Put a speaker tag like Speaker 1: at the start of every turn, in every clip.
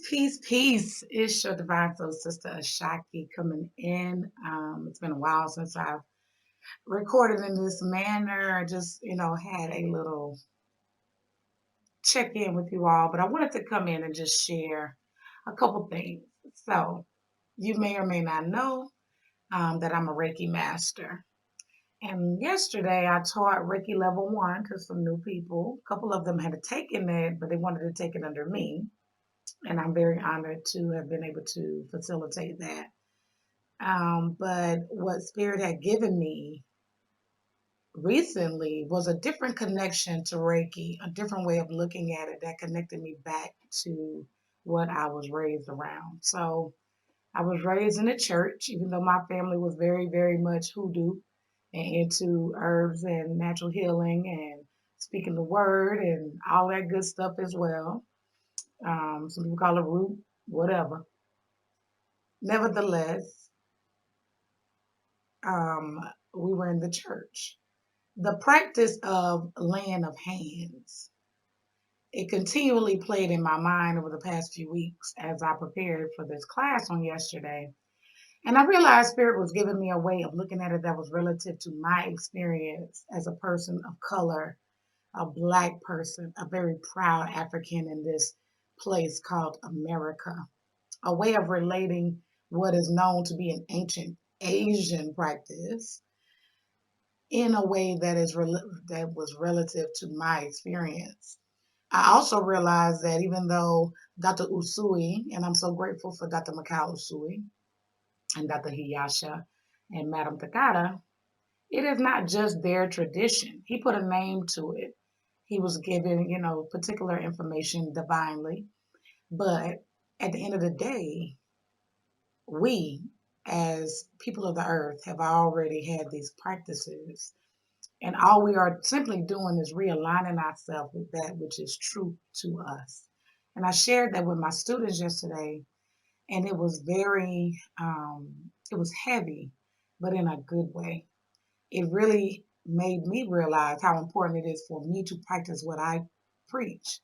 Speaker 1: Peace, peace. It's your divine soul sister Ashaki coming in. It's been a while since I've recorded in this manner. I just, had a little check in with you all, but I wanted to come in and just share a couple things. So, you may or may not know that I'm a Reiki master. And yesterday I taught Reiki level 1 to some new people. A couple of them had taken it, but they wanted to take it under me. And I'm very honored to have been able to facilitate that. But what Spirit had given me recently was a different connection to Reiki, a different way of looking at it that connected me back to what I was raised around. So I was raised in a church, even though my family was very, very much hoodoo and into herbs and natural healing and speaking the word and all that good stuff as well. Some people call it root, whatever. Nevertheless, um, we were in the church. The practice of laying of hands, it continually played in my mind over the past few weeks as I prepared for this class on yesterday. And I realized Spirit was giving me a way of looking at it that was relative to my experience as a person of color, a Black person, a very proud African in this place called America. A way of relating what is known to be an ancient Asian practice in a way that was relative to my experience. I also realized that even though Dr. Usui, and I'm so grateful for Dr. Mikao Usui and Dr. Hiyasha and Madam Takada, it is not just their tradition. He put a name to it. He was given, particular information divinely. But at the end of the day, we, as people of the earth, have already had these practices. And all we are simply doing is realigning ourselves with that which is true to us. And I shared that with my students yesterday, and it was heavy, but in a good way. It really made me realize how important it is for me to practice what I preach.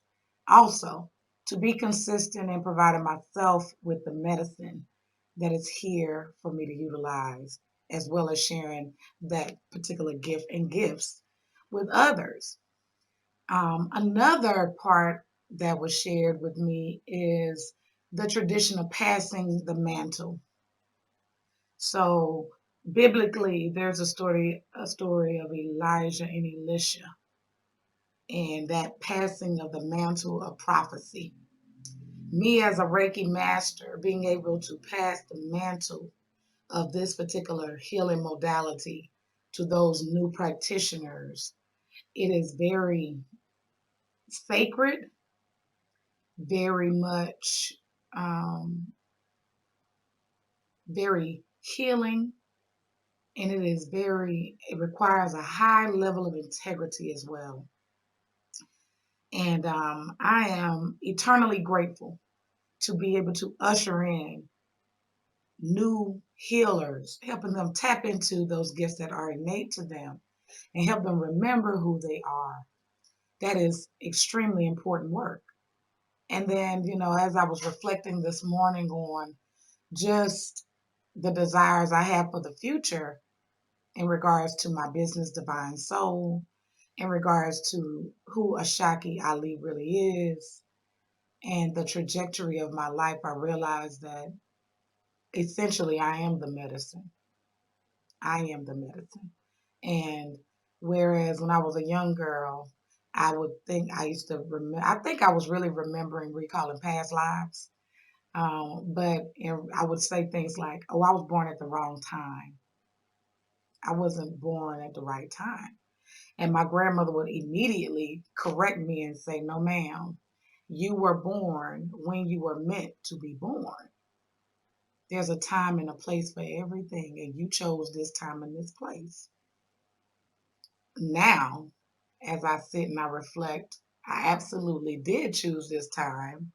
Speaker 1: Also, to be consistent in providing myself with the medicine that is here for me to utilize, as well as sharing that particular gift and gifts with others. Another part that was shared with me is the tradition of passing the mantle. So biblically, there's a story of Elijah and Elisha and that passing of the mantle of prophecy. Me as a Reiki master, being able to pass the mantle of this particular healing modality to those new practitioners, it is very sacred, very much, um, very healing, and it requires a high level of integrity as well. And I am eternally grateful to be able to usher in new healers, helping them tap into those gifts that are innate to them and help them remember who they are. That is extremely important work. And then, as I was reflecting this morning on just the desires I have for the future in regards to my business, Divine Soul, in regards to who Ashaki Ali really is, and the trajectory of my life, I realized that essentially I am the medicine. I am the medicine. And whereas when I was a young girl, I would think I used to remember, I think I was really remembering, recalling past lives. But I would say things like, oh, I was born at the wrong time. I wasn't born at the right time. And my grandmother would immediately correct me and say, no, ma'am, you were born when you were meant to be born. There's a time and a place for everything, and you chose this time and this place. Now, as I sit and I reflect, I absolutely did choose this time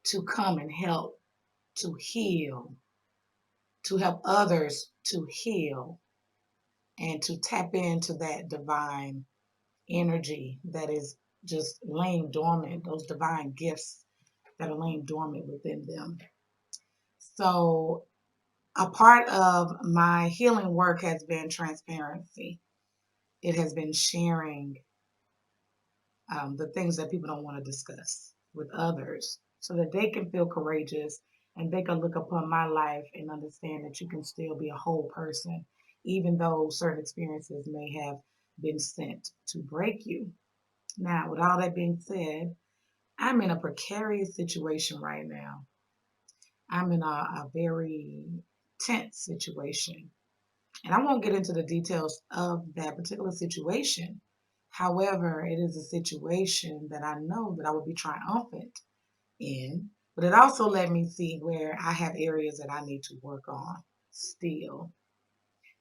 Speaker 1: to come and help, to heal, to help others to heal, and to tap into that divine energy that is just laying dormant, those divine gifts that are laying dormant within them. So a part of my healing work has been transparency. It has been sharing the things that people don't want to discuss with others so that they can feel courageous and they can look upon my life and understand that you can still be a whole person, even though certain experiences may have been sent to break you. Now, with all that being said, I'm in a precarious situation right now. I'm in a very tense situation. And I won't get into the details of that particular situation. However, it is a situation that I know that I will be triumphant in, but it also let me see where I have areas that I need to work on still.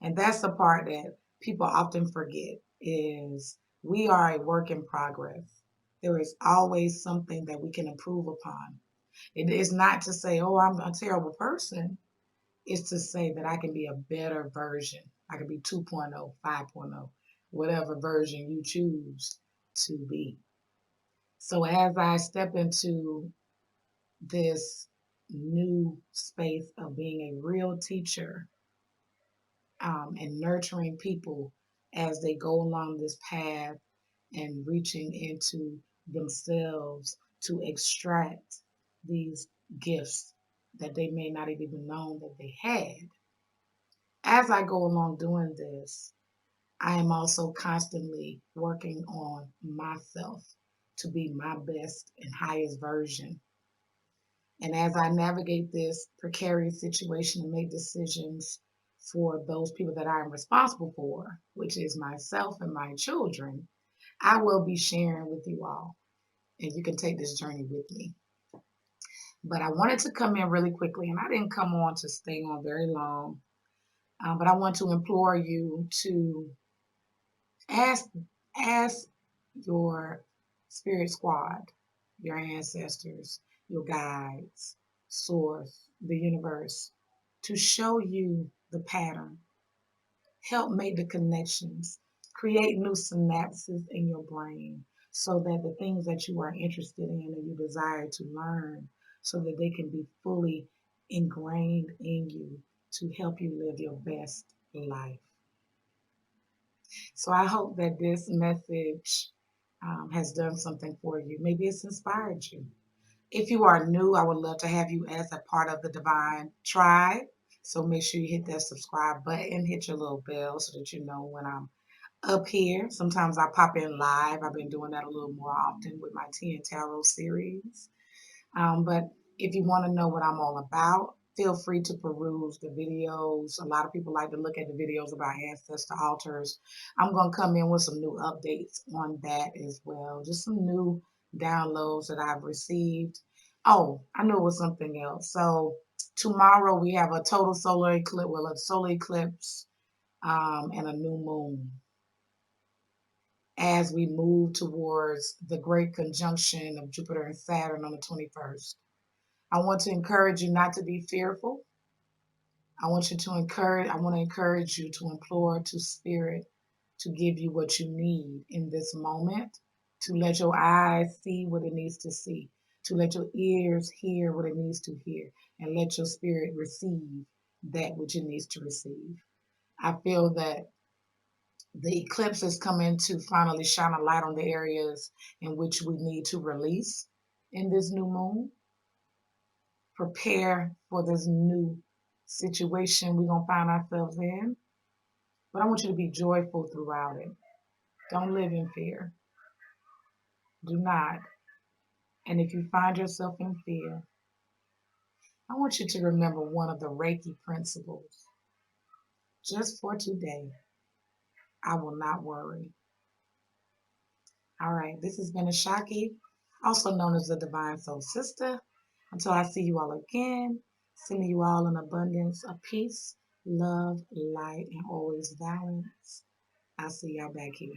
Speaker 1: And that's the part that people often forget is we are a work in progress. There is always something that we can improve upon. It is not to say, oh, I'm a terrible person. It's to say that I can be a better version. I can be 2.0, 5.0, whatever version you choose to be. So as I step into this new space of being a real teacher and nurturing people as they go along this path and reaching into themselves to extract these gifts that they may not have even known that they had. As I go along doing this, I am also constantly working on myself to be my best and highest version. And as I navigate this precarious situation and make decisions for those people that I am responsible for, which is myself and my children, I will be sharing with you all. And you can take this journey with me. But I wanted to come in really quickly, and I didn't come on to stay on very long. But I want to implore you to ask ask your spirit squad, your ancestors, your guides, source, the universe, to show you the pattern, help make the connections, create new synapses in your brain so that the things that you are interested in and you desire to learn so that they can be fully ingrained in you to help you live your best life. So I hope that this message has done something for you. Maybe it's inspired you. If you are new, I would love to have you as a part of the Divine Tribe. So make sure you hit that subscribe button, hit your little bell so that you know when I'm up here. Sometimes I pop in live. I've been doing that a little more often with my Tea and Tarot series. But if you want to know what I'm all about, feel free to peruse the videos. A lot of people like to look at the videos about ancestor altars. I'm going to come in with some new updates on that as well. Just some new downloads that I've received. Oh, I knew it was something else. So tomorrow we have a total solar eclipse, well, a solar eclipse and a new moon as we move towards the great conjunction of Jupiter and Saturn on the 21st. I want to encourage you not to be fearful. I want to encourage you to implore to spirit to give you what you need in this moment, to let your eyes see what it needs to see, to let your ears hear what it needs to hear, and let your spirit receive that which it needs to receive. I feel that the eclipse is coming to finally shine a light on the areas in which we need to release in this new moon. Prepare for this new situation we're going to find ourselves in. But I want you to be joyful throughout it. Don't live in fear. Do not. And if you find yourself in fear, I want you to remember one of the Reiki principles. Just for today, I will not worry. All right, this has been Ashaki, also known as the Divine Soul Sister. Until I see you all again, sending you all an abundance of peace, love, light, and always balance. I'll see y'all back here.